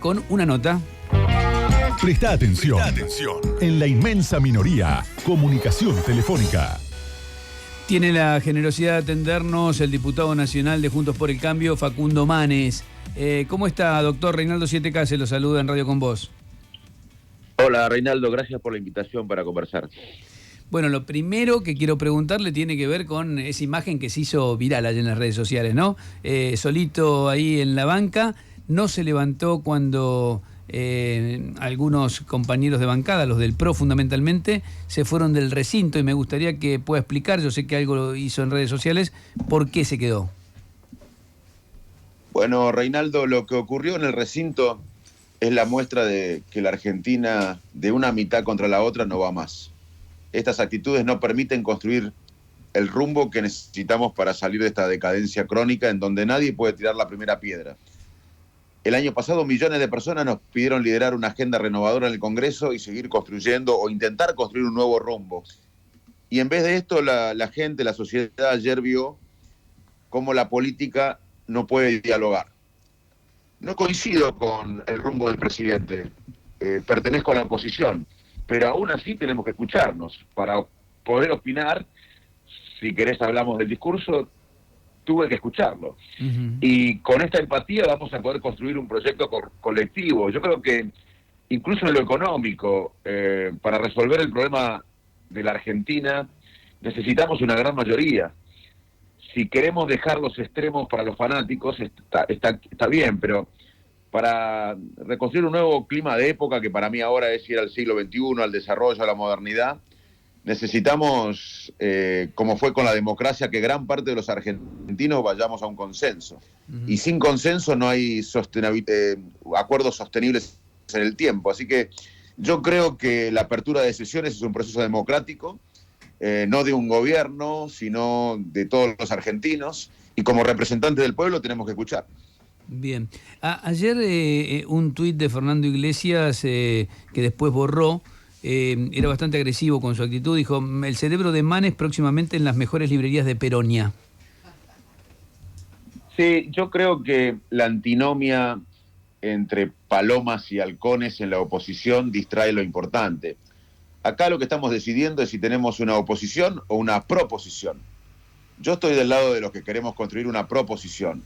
con una nota. Presta atención. En la inmensa minoría, comunicación telefónica. Tiene la generosidad de atendernos el diputado nacional de Juntos por el Cambio, Facundo Manes. ¿Cómo está, doctor? Reinaldo 7K se lo saluda en Radio con Vos. Hola, Reinaldo, gracias por la invitación para conversar. Bueno, lo primero que quiero preguntarle tiene que ver con esa imagen que se hizo viral allá en las redes sociales, ¿no? Solito ahí en la banca, no se levantó cuando algunos compañeros de bancada, los del PRO fundamentalmente, se fueron del recinto, y me gustaría que pueda explicar, yo sé que algo lo hizo en redes sociales, ¿por qué se quedó? Bueno, Reinaldo, lo que ocurrió en el recinto es la muestra de que la Argentina, de una mitad contra la otra, no va más. Estas actitudes no permiten construir el rumbo que necesitamos para salir de esta decadencia crónica en donde nadie puede tirar la primera piedra. El año pasado millones de personas nos pidieron liderar una agenda renovadora en el Congreso y seguir construyendo o intentar construir un nuevo rumbo. Y en vez de esto, la gente, la sociedad ayer vio cómo la política no puede dialogar. No coincido con el rumbo del presidente, pertenezco a la oposición, pero aún así tenemos que escucharnos para poder opinar. Si querés hablamos del discurso, tuve que escucharlo. Y con esta empatía vamos a poder construir un proyecto colectivo. Yo creo que incluso en lo económico, para resolver el problema de la Argentina, necesitamos una gran mayoría. Si queremos dejar los extremos para los fanáticos, está bien, pero para reconstruir un nuevo clima de época, que para mí ahora es ir al siglo XXI, al desarrollo, a la modernidad, necesitamos, como fue con la democracia, que gran parte de los argentinos vayamos a un consenso. Y sin consenso no hay acuerdos sostenibles en el tiempo. Así que yo creo que la apertura de sesiones es un proceso democrático, no de un gobierno, sino de todos los argentinos, y como representantes del pueblo tenemos que escuchar. Bien. Ayer un tuit de Fernando Iglesias que después borró, era bastante agresivo con su actitud, dijo: el cerebro de Manes próximamente en las mejores librerías de Peronia. Sí, yo creo que la antinomia entre palomas y halcones en la oposición distrae lo importante. Acá lo que estamos decidiendo es si tenemos una oposición o una proposición. Yo estoy del lado de los que queremos construir una proposición.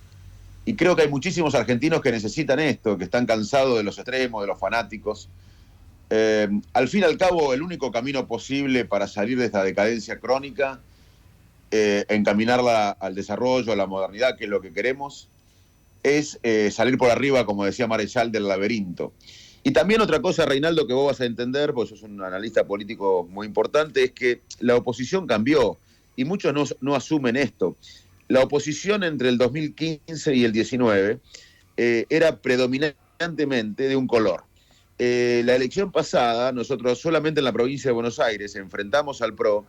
Y creo que hay muchísimos argentinos que necesitan esto, que están cansados de los extremos, de los fanáticos. Al fin y al cabo, el único camino posible para salir de esta decadencia crónica, encaminarla al desarrollo, a la modernidad, que es lo que queremos, es salir por arriba, como decía Marechal, del laberinto. Y también otra cosa, Reinaldo, que vos vas a entender, porque sos un analista político muy importante, es que la oposición cambió y muchos no asumen esto. La oposición entre el 2015 y el 19 era predominantemente de un color. La elección pasada, nosotros solamente en la provincia de Buenos Aires enfrentamos al PRO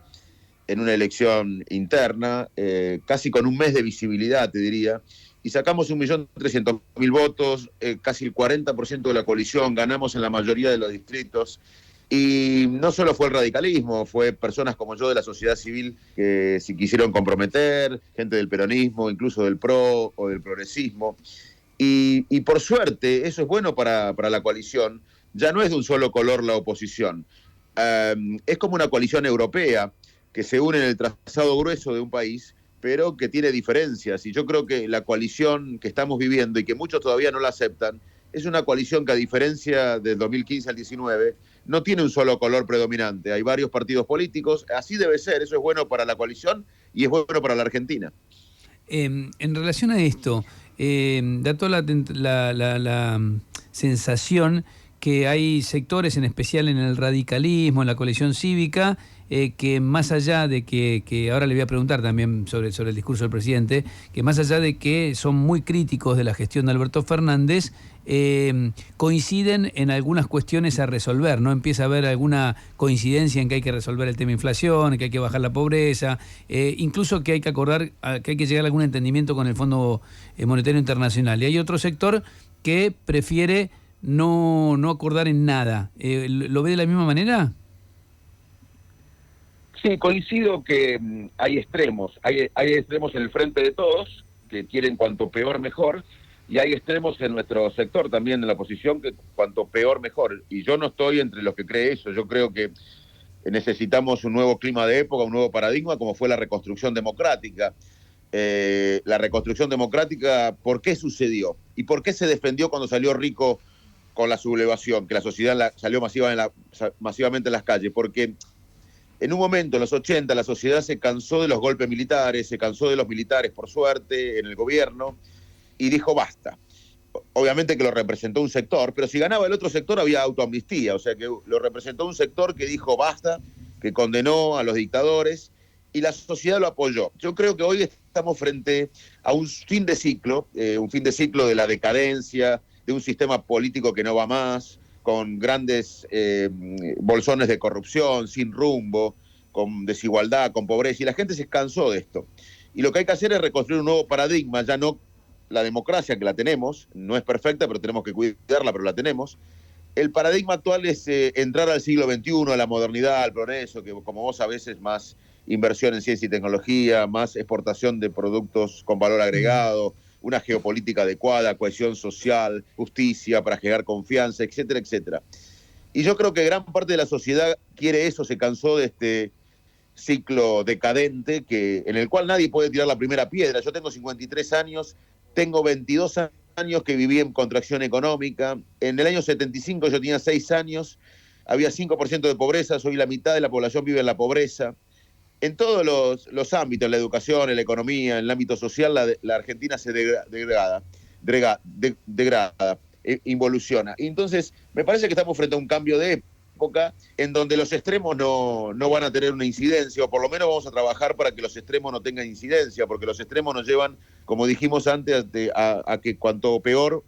en una elección interna, casi con un mes de visibilidad, te diría, y sacamos 1.300.000 votos, casi el 40% de la coalición, ganamos en la mayoría de los distritos. Y no solo fue el radicalismo, fue personas como yo de la sociedad civil que se quisieron comprometer, gente del peronismo, incluso del PRO o del progresismo. Y por suerte, eso es bueno para la coalición, ya no es de un solo color la oposición. Es como una coalición europea que se une en el trazado grueso de un país, pero que tiene diferencias. Y yo creo que la coalición que estamos viviendo y que muchos todavía no la aceptan, es una coalición que, a diferencia del 2015 al 19, no tiene un solo color predominante. Hay varios partidos políticos, así debe ser, eso es bueno para la coalición y es bueno para la Argentina. En relación a esto, da toda la sensación que hay sectores, en especial en el radicalismo, en la coalición cívica, que más allá de que ahora le voy a preguntar también sobre el discurso del presidente, que más allá de que son muy críticos de la gestión de Alberto Fernández, coinciden en algunas cuestiones a resolver, ¿no? Empieza a haber alguna coincidencia en que hay que resolver el tema inflación, que hay que bajar la pobreza, incluso que hay que acordar, que hay que llegar a algún entendimiento con el Fondo Monetario Internacional. Y hay otro sector que prefiere no acordar en nada. ¿Lo ve de la misma manera? Sí, coincido que hay extremos. Hay extremos en el frente de todos, que quieren cuanto peor mejor, y hay extremos en nuestro sector también, en la oposición, que cuanto peor mejor. Y yo no estoy entre los que cree eso. Yo creo que necesitamos un nuevo clima de época, un nuevo paradigma, como fue la reconstrucción democrática. La reconstrucción democrática, ¿por qué sucedió? ¿Y por qué se defendió cuando salió Rico con la sublevación, que la sociedad salió masivamente en las calles? Porque en un momento, en los 80, la sociedad se cansó de los golpes militares, se cansó de los militares, por suerte, en el gobierno, y dijo basta. Obviamente que lo representó un sector, pero si ganaba el otro sector había autoamnistía, o sea que lo representó un sector que dijo basta, que condenó a los dictadores, y la sociedad lo apoyó. Yo creo que hoy estamos frente a un fin de ciclo de la decadencia, de un sistema político que no va más, con grandes bolsones de corrupción, sin rumbo, con desigualdad, con pobreza, y la gente se cansó de esto. Y lo que hay que hacer es reconstruir un nuevo paradigma, ya no la democracia, que la tenemos, no es perfecta, pero tenemos que cuidarla, pero la tenemos. El paradigma actual es entrar al siglo XXI, a la modernidad, al progreso, que como vos sabés es más inversión en ciencia y tecnología, más exportación de productos con valor agregado, una geopolítica adecuada, cohesión social, justicia para generar confianza, etcétera, etcétera. Y yo creo que gran parte de la sociedad quiere eso, se cansó de este ciclo decadente en el cual nadie puede tirar la primera piedra. Yo tengo 53 años, tengo 22 años que viví en contracción económica. En el año 75 yo tenía 6 años, había 5% de pobreza, hoy la mitad de la población vive en la pobreza. En todos los ámbitos, en la educación, en la economía, en el ámbito social, la Argentina se degrada, involuciona. Y entonces, me parece que estamos frente a un cambio de época en donde los extremos no van a tener una incidencia, o por lo menos vamos a trabajar para que los extremos no tengan incidencia, porque los extremos nos llevan, como dijimos antes, a que cuanto peor,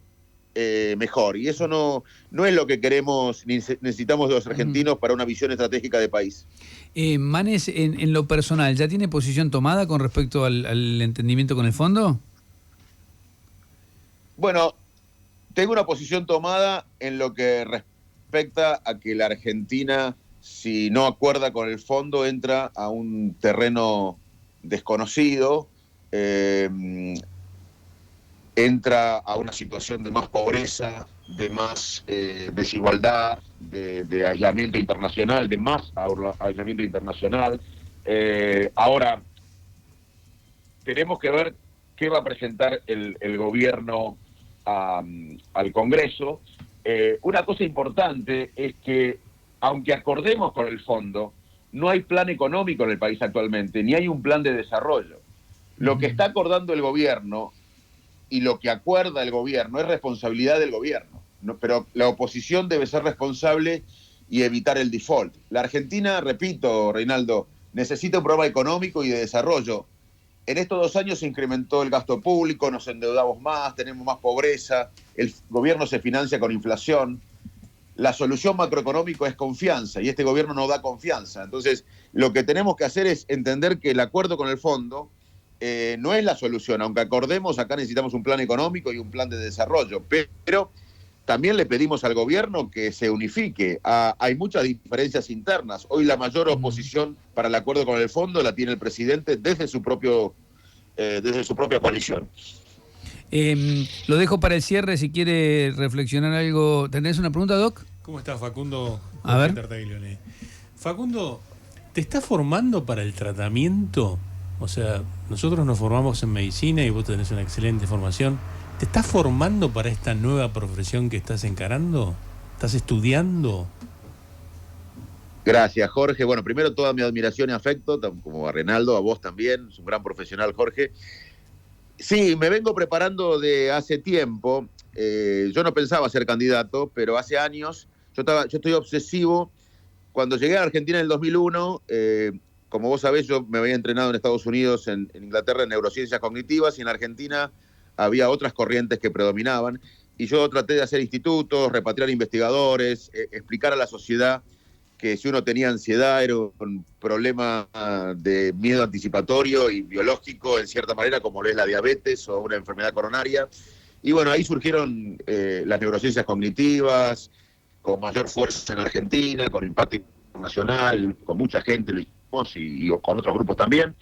mejor. Y eso no es lo que queremos, ni necesitamos de los argentinos para una visión estratégica de país. Manes, en lo personal, ¿ya tiene posición tomada con respecto al entendimiento con el fondo? Bueno, tengo una posición tomada en lo que respecta a que la Argentina, si no acuerda con el fondo, entra a un terreno desconocido, entra a una situación de más pobreza, de más desigualdad, de aislamiento internacional, de más aislamiento internacional. Ahora, tenemos que ver qué va a presentar el gobierno al Congreso. Una cosa importante es que, aunque acordemos con el fondo, no hay plan económico en el país actualmente, ni hay un plan de desarrollo. Lo que está acordando el gobierno y lo que acuerda el gobierno es responsabilidad del gobierno, ¿no? Pero la oposición debe ser responsable y evitar el default. La Argentina, repito, Reinaldo, necesita un programa económico y de desarrollo. En estos 2 años se incrementó el gasto público, nos endeudamos más, tenemos más pobreza, el gobierno se financia con inflación. La solución macroeconómica es confianza y este gobierno no da confianza. Entonces, lo que tenemos que hacer es entender que el acuerdo con el fondo no es la solución, aunque acordemos, acá necesitamos un plan económico y un plan de desarrollo, pero también le pedimos al gobierno que se unifique. Hay muchas diferencias internas. Hoy la mayor oposición para el acuerdo con el fondo la tiene el presidente desde su propia coalición. Lo dejo para el cierre, si quiere reflexionar algo. ¿Tenés una pregunta, Doc? ¿Cómo estás, Facundo? A ver. Facundo, ¿te estás formando para el tratamiento? O sea, nosotros nos formamos en medicina y vos tenés una excelente formación. ¿Te estás formando para esta nueva profesión que estás encarando? ¿Estás estudiando? Gracias, Jorge. Bueno, primero toda mi admiración y afecto, como a Reinaldo, a vos también, es un gran profesional, Jorge. Sí, me vengo preparando de hace tiempo. Yo no pensaba ser candidato, pero hace años, yo estoy obsesivo. Cuando llegué a Argentina en el 2001, como vos sabés, yo me había entrenado en Estados Unidos, en Inglaterra, en neurociencias cognitivas, y en Argentina había otras corrientes que predominaban. Y yo traté de hacer institutos, repatriar investigadores, explicar a la sociedad que si uno tenía ansiedad era un problema de miedo anticipatorio y biológico, en cierta manera, como lo es la diabetes o una enfermedad coronaria. Y bueno, ahí surgieron las neurociencias cognitivas, con mayor fuerza en Argentina, con impacto internacional, con mucha gente lo hicimos y con otros grupos también.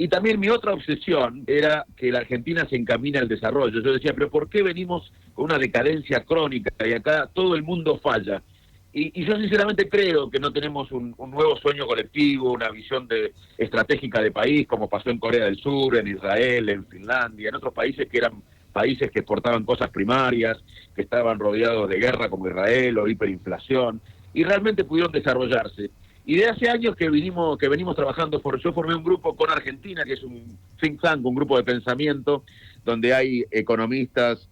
Y también mi otra obsesión era que la Argentina se encamina al desarrollo. Yo decía, pero ¿por qué venimos con una decadencia crónica y acá todo el mundo falla? Y yo sinceramente creo que no tenemos un nuevo sueño colectivo, una visión estratégica de país, como pasó en Corea del Sur, en Israel, en Finlandia, en otros países que eran países que exportaban cosas primarias, que estaban rodeados de guerra como Israel o hiperinflación, y realmente pudieron desarrollarse. Y de hace años que venimos trabajando, yo formé un grupo con Argentina, que es un think tank, un grupo de pensamiento, donde hay economistas,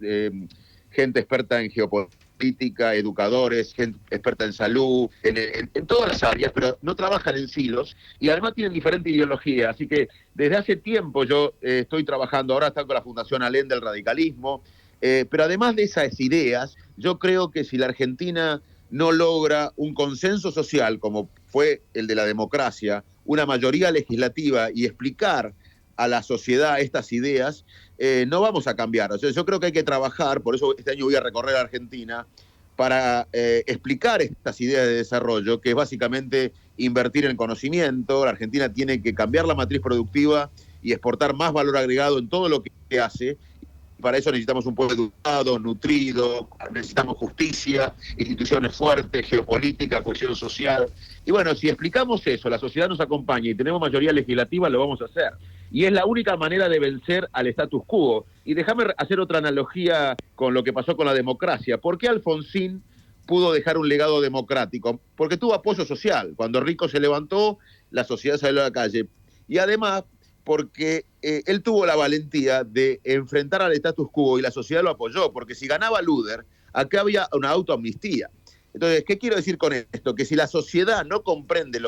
gente experta en geopolítica, educadores, gente experta en salud, en todas las áreas, pero no trabajan en silos y además tienen diferente ideología. Así que desde hace tiempo yo estoy trabajando, ahora está con la Fundación Alén del radicalismo, pero además de esas ideas, yo creo que si la Argentina no logra un consenso social, como fue el de la democracia, una mayoría legislativa y explicar a la sociedad estas ideas, no vamos a cambiar. O sea, yo creo que hay que trabajar, por eso este año voy a recorrer Argentina, para explicar estas ideas de desarrollo, que es básicamente invertir en conocimiento. La Argentina tiene que cambiar la matriz productiva y exportar más valor agregado en todo lo que hace. Para eso necesitamos un pueblo educado, nutrido, necesitamos justicia, instituciones fuertes, geopolítica, cohesión social. Y bueno, si explicamos eso, la sociedad nos acompaña y tenemos mayoría legislativa, lo vamos a hacer. Y es la única manera de vencer al status quo. Y déjame hacer otra analogía con lo que pasó con la democracia. ¿Por qué Alfonsín pudo dejar un legado democrático? Porque tuvo apoyo social. Cuando Rico se levantó, la sociedad salió a la calle. Y además, porque él tuvo la valentía de enfrentar al status quo y la sociedad lo apoyó, porque si ganaba Luder, acá había una autoamnistía. Entonces, ¿qué quiero decir con esto? Que si la sociedad no comprende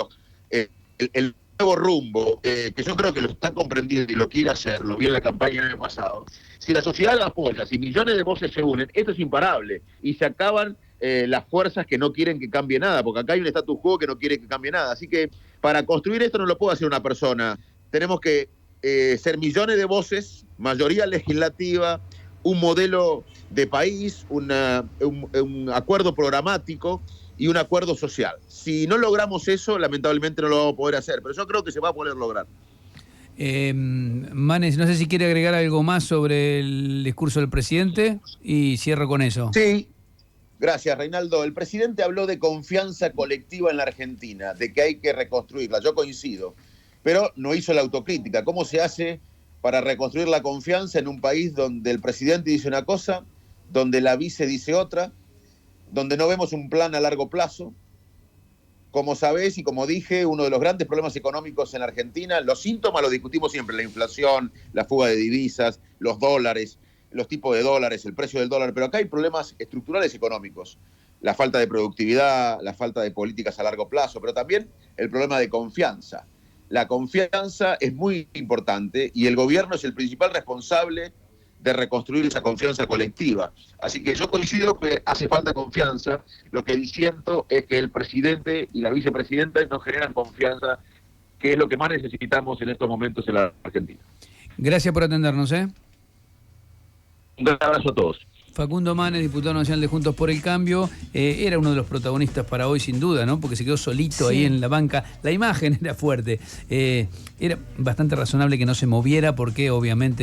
el nuevo rumbo, que yo creo que lo está comprendiendo y lo quiere hacer, lo vi en la campaña el año pasado, si la sociedad la apoya, si millones de voces se unen, esto es imparable y se acaban las fuerzas que no quieren que cambie nada, porque acá hay un status quo que no quiere que cambie nada. Así que para construir esto no lo puede hacer una persona. Tenemos que ser millones de voces, mayoría legislativa, un modelo de país, un acuerdo programático y un acuerdo social. Si no logramos eso, lamentablemente no lo vamos a poder hacer, pero yo creo que se va a poder lograr. Manes, no sé si quiere agregar algo más sobre el discurso del presidente y cierro con eso. Sí, gracias, Reinaldo. El presidente habló de confianza colectiva en la Argentina, de que hay que reconstruirla. Yo coincido, pero no hizo la autocrítica. ¿Cómo se hace para reconstruir la confianza en un país donde el presidente dice una cosa, donde la vice dice otra, donde no vemos un plan a largo plazo? Como sabés y como dije, uno de los grandes problemas económicos en la Argentina, los síntomas los discutimos siempre, la inflación, la fuga de divisas, los dólares, los tipos de dólares, el precio del dólar, pero acá hay problemas estructurales económicos, la falta de productividad, la falta de políticas a largo plazo, pero también el problema de confianza. La confianza es muy importante y el gobierno es el principal responsable de reconstruir esa confianza colectiva. Así que yo coincido que hace falta confianza. Lo que siento es que el presidente y la vicepresidenta no generan confianza, que es lo que más necesitamos en estos momentos en la Argentina. Gracias por atendernos, ¿eh? Un gran abrazo a todos. Facundo Manes, diputado nacional de Juntos por el Cambio, era uno de los protagonistas para hoy, sin duda, ¿no? Porque se quedó solito ahí en la banca. La imagen era fuerte. Era bastante razonable que no se moviera porque, obviamente,